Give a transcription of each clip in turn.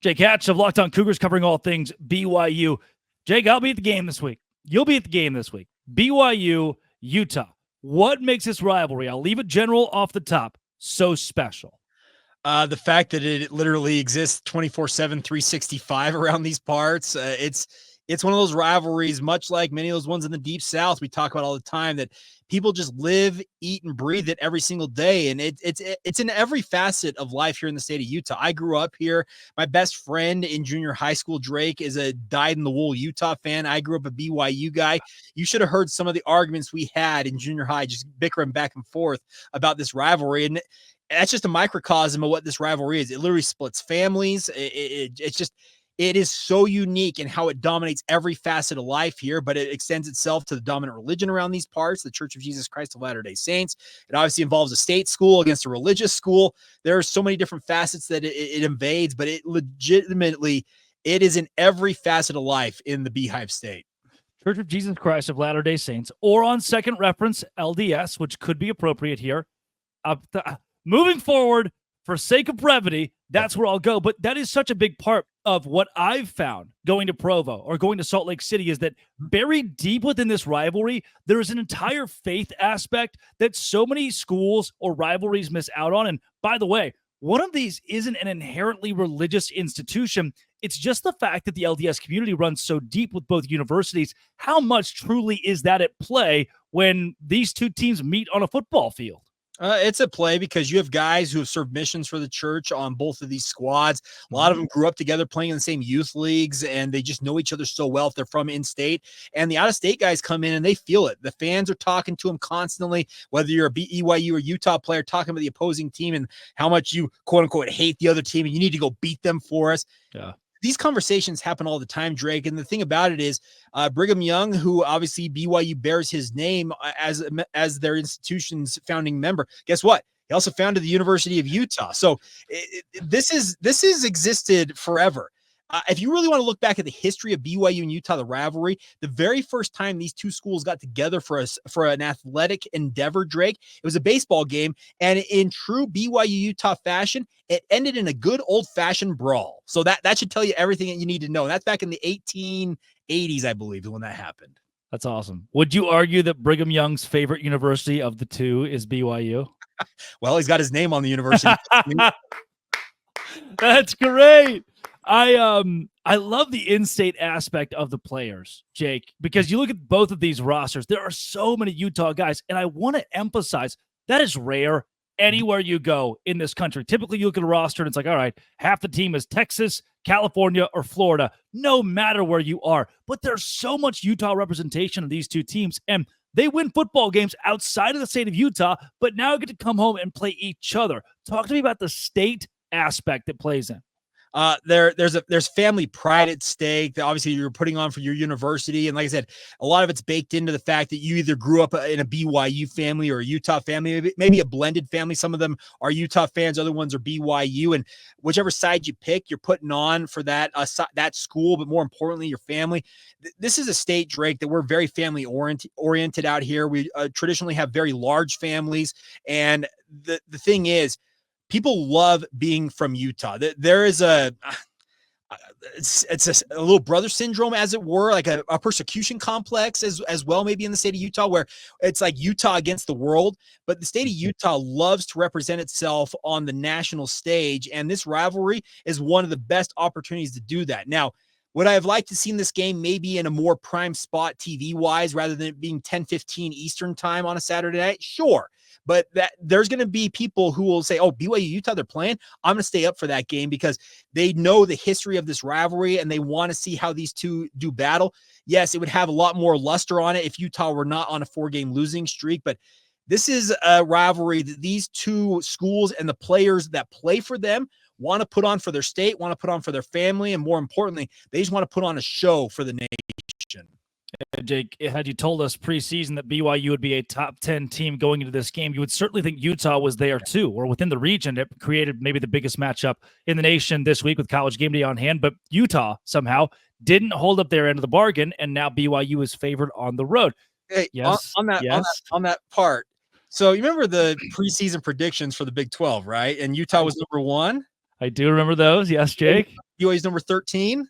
Jake Hatch of Locked On Cougars covering all things BYU. Jake, I'll be at the game this week. You'll be at the game this week. BYU, Utah. What makes this rivalry, I'll leave it general off the top, so special? The fact that it literally exists 24/7, 365 around these parts. It's one of those rivalries, much like many of those ones in the Deep South we talk about all the time, that people just live, eat, and breathe it every single day. And it's in every facet of life here in the state of Utah. I grew up here. My best friend in junior high school, Drake, is a dyed-in-the-wool Utah fan. I grew up a BYU guy. You should have heard some of the arguments we had in junior high, just bickering back and forth about this rivalry. And that's just a microcosm of what this rivalry is. It literally splits families. It is so unique in how it dominates every facet of life here, but it extends itself to the dominant religion around these parts, the Church of Jesus Christ of Latter-day Saints. It obviously involves a state school against a religious school. There are so many different facets that it invades, but it is in every facet of life in the Beehive State. Church of Jesus Christ of Latter-day Saints, or on second reference, LDS, which could be appropriate here. Moving forward, for sake of brevity, that's where I'll go. But that is such a big part of what I've found going to Provo or going to Salt Lake City, is that buried deep within this rivalry, there is an entire faith aspect that so many schools or rivalries miss out on. And by the way, one of these isn't an inherently religious institution. It's just the fact that the LDS community runs so deep with both universities. How much truly is that at play when these two teams meet on a football field? It's a play because you have guys who have served missions for the church on both of these squads. A lot of them grew up together playing in the same youth leagues, and they just know each other so well if they're from in-state. And the out-of-state guys come in and they feel it. The fans are talking to them constantly, whether you're a BYU or Utah player, talking about the opposing team and how much you, quote-unquote, hate the other team and you need to go beat them for us. Yeah. These conversations happen all the time, Drake. And the thing about it is Brigham Young, who obviously BYU bears his name as their institution's founding member. Guess what? He also founded the University of Utah. So this has existed forever. If you really want to look back at the history of BYU and Utah, the rivalry, the very first time these two schools got together for an athletic endeavor, Drake, it was a baseball game. And in true BYU Utah fashion, it ended in a good old-fashioned brawl. So that should tell you everything that you need to know. And that's back in the 1880s, I believe, when that happened. That's awesome. Would you argue that Brigham Young's favorite university of the two is BYU? Well, he's got his name on the university. That's great. I love the in-state aspect of the players, Jake, because you look at both of these rosters, there are so many Utah guys, and I want to emphasize that is rare anywhere you go in this country. Typically, you look at a roster and it's like, all right, half the team is Texas, California, or Florida, no matter where you are. But there's so much Utah representation of these two teams, and they win football games outside of the state of Utah, but now get to come home and play each other. Talk to me about the state aspect that plays in. There's family pride at stake that obviously you're putting on for your university. And like I said, a lot of it's baked into the fact that you either grew up in a BYU family or a Utah family, maybe a blended family. Some of them are Utah fans, other ones are BYU, and whichever side you pick, you're putting on for that school, but more importantly, your family. This is a state, Drake, that we're very family oriented out here. We traditionally have very large families. And the thing is, people love being from Utah. There is it's a little brother syndrome, as it were, like a persecution complex as well, maybe in the state of Utah, where it's like Utah against the world. But the state of Utah loves to represent itself on the national stage, and this rivalry is one of the best opportunities to do that. Now, would I have liked to seen this game maybe in a more prime spot TV-wise rather than it being 10:15 Eastern time on a Saturday night? Sure. But there's going to be people who will say, oh, BYU Utah, they're playing. I'm going to stay up for that game because they know the history of this rivalry and they want to see how these two do battle. Yes, it would have a lot more luster on it if Utah were not on a 4-game losing streak. But this is a rivalry that these two schools and the players that play for them want to put on for their state, want to put on for their family, and more importantly, they just want to put on a show for the nation. Jake, had you told us preseason that BYU would be a top 10 team going into this game, you would certainly think Utah was there too, or within the region. It created maybe the biggest matchup in the nation this week with College Game Day on hand, but Utah somehow didn't hold up their end of the bargain, and now BYU is favored on the road. Hey, yes, on that part. So you remember the preseason predictions for the Big 12, right? And Utah was number 1. I do remember those. Yes, Jake. BYU's number 13.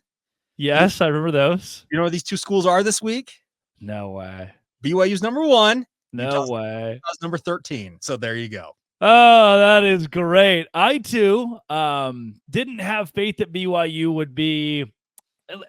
Yes, I remember those. You know where these two schools are this week? No way. BYU's number 1. No way. Utah's number 13. So there you go. Oh, that is great. I too didn't have faith that BYU would be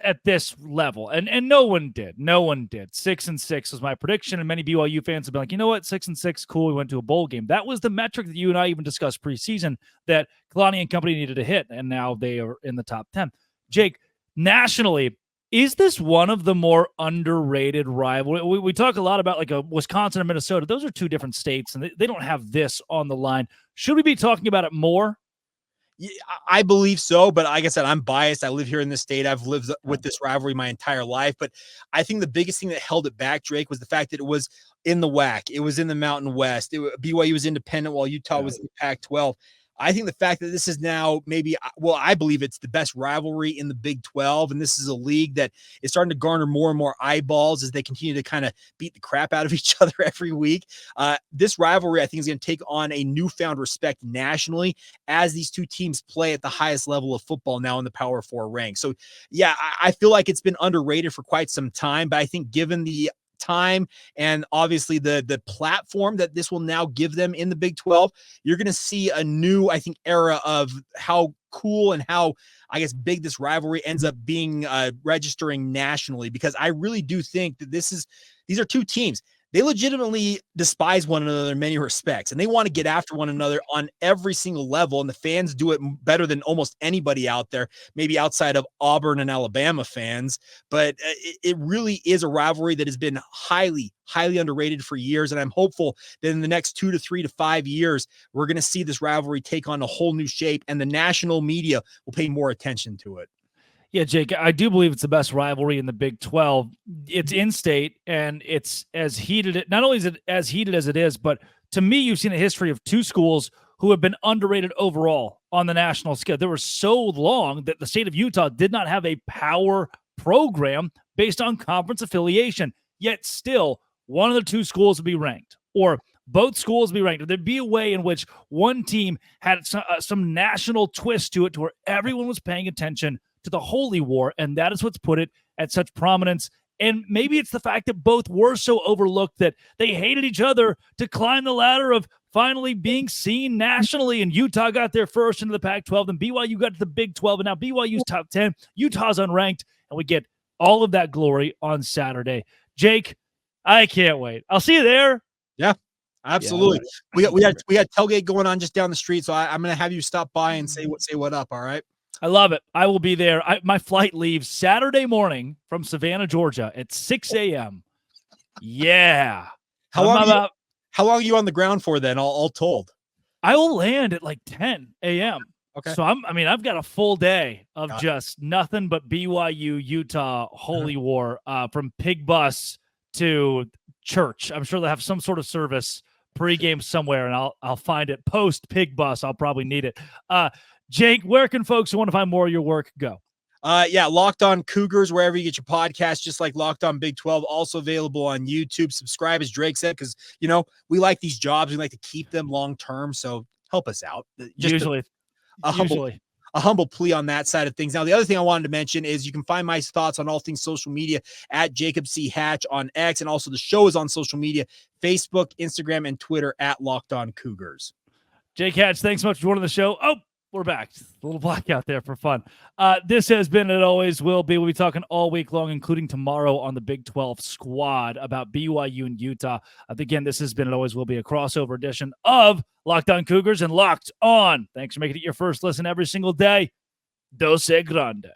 at this level, and no one did. No one did. 6-6 was my prediction, and many BYU fans have been like, you know what, 6-6, cool. We went to a bowl game. That was the metric that you and I even discussed preseason that Kalani and company needed to hit, and now they are in the top 10. Jake, nationally, is this one of the more underrated rivalry? We talk a lot about like a Wisconsin and Minnesota. Those are two different states, and they don't have this on the line. Should we be talking about it more? Yeah, I believe so, but like I said, I'm biased. I live here in this state. I've lived with this rivalry my entire life. But I think the biggest thing that held it back, Drake, was the fact that it was in the WAC. It was in the Mountain West. BYU was independent while Utah was in the Pac-12. I think the fact that this is now maybe, well, I believe it's the best rivalry in the Big 12, and this is a league that is starting to garner more and more eyeballs as they continue to kind of beat the crap out of each other every week. This rivalry, I think, is going to take on a newfound respect nationally as these two teams play at the highest level of football now in the Power 4 rank. So, yeah, I feel like it's been underrated for quite some time, but I think given the time and obviously the platform that this will now give them in the Big 12, you're going to see a new, I think, era of how cool and how, I guess, big this rivalry ends up being registering nationally, because I really do think that these are two teams. They legitimately despise one another in many respects, and they want to get after one another on every single level. And the fans do it better than almost anybody out there, maybe outside of Auburn and Alabama fans. But it really is a rivalry that has been highly, highly underrated for years. And I'm hopeful that in the next 2 to 3 to 5 years, we're going to see this rivalry take on a whole new shape, and the national media will pay more attention to it. Yeah, Jake, I do believe it's the best rivalry in the Big 12. It's in-state, and it's as heated. Not only is it as heated as it is, but to me, you've seen a history of two schools who have been underrated overall on the national scale. They were so long that the state of Utah did not have a power program based on conference affiliation, yet still one of the two schools would be ranked, or both schools would be ranked. There'd be a way in which one team had some national twist to it to where everyone was paying attention to the Holy War, and that is what's put it at such prominence. And maybe it's the fact that both were so overlooked that they hated each other to climb the ladder of finally being seen nationally. And Utah got there first into the Pac-12, then BYU got to the Big 12, and now BYU's top 10. Utah's unranked, and we get all of that glory on Saturday. Jake, I can't wait. I'll see you there. Yeah, absolutely. Yeah. We got tailgate going on just down the street, so I'm going to have you stop by and say what up, all right? I love it. I will be there. My flight leaves Saturday morning from Savannah, Georgia at 6 a.m. Yeah. How long are you on the ground for then, all told? I will land at like 10 a.m. Okay. So I've got a full day of just nothing but BYU, Utah, Holy War, from pig bus to church. I'm sure they'll have some sort of service pregame somewhere, and I'll find it. Post pig bus, I'll probably need it. Jake, where can folks who want to find more of your work go? Locked On Cougars, wherever you get your podcast, just like Locked On Big 12, also available on YouTube. Subscribe, as Drake said, because, we like these jobs. We like to keep them long-term, so help us out. Just a humble plea on that side of things. Now, the other thing I wanted to mention is you can find my thoughts on all things social media at Jacob C. Hatch on X, and also the show is on social media, Facebook, Instagram, and Twitter at Locked On Cougars. Jake Hatch, thanks so much for joining the show. Oh, we're back. A little blackout there for fun. This has been, it always will be. We'll be talking all week long, including tomorrow on the Big 12 squad about BYU and Utah. Again, this has been, it always will be, a crossover edition of Locked On Cougars and Locked On. Thanks for making it your first listen every single day. Dose Grande.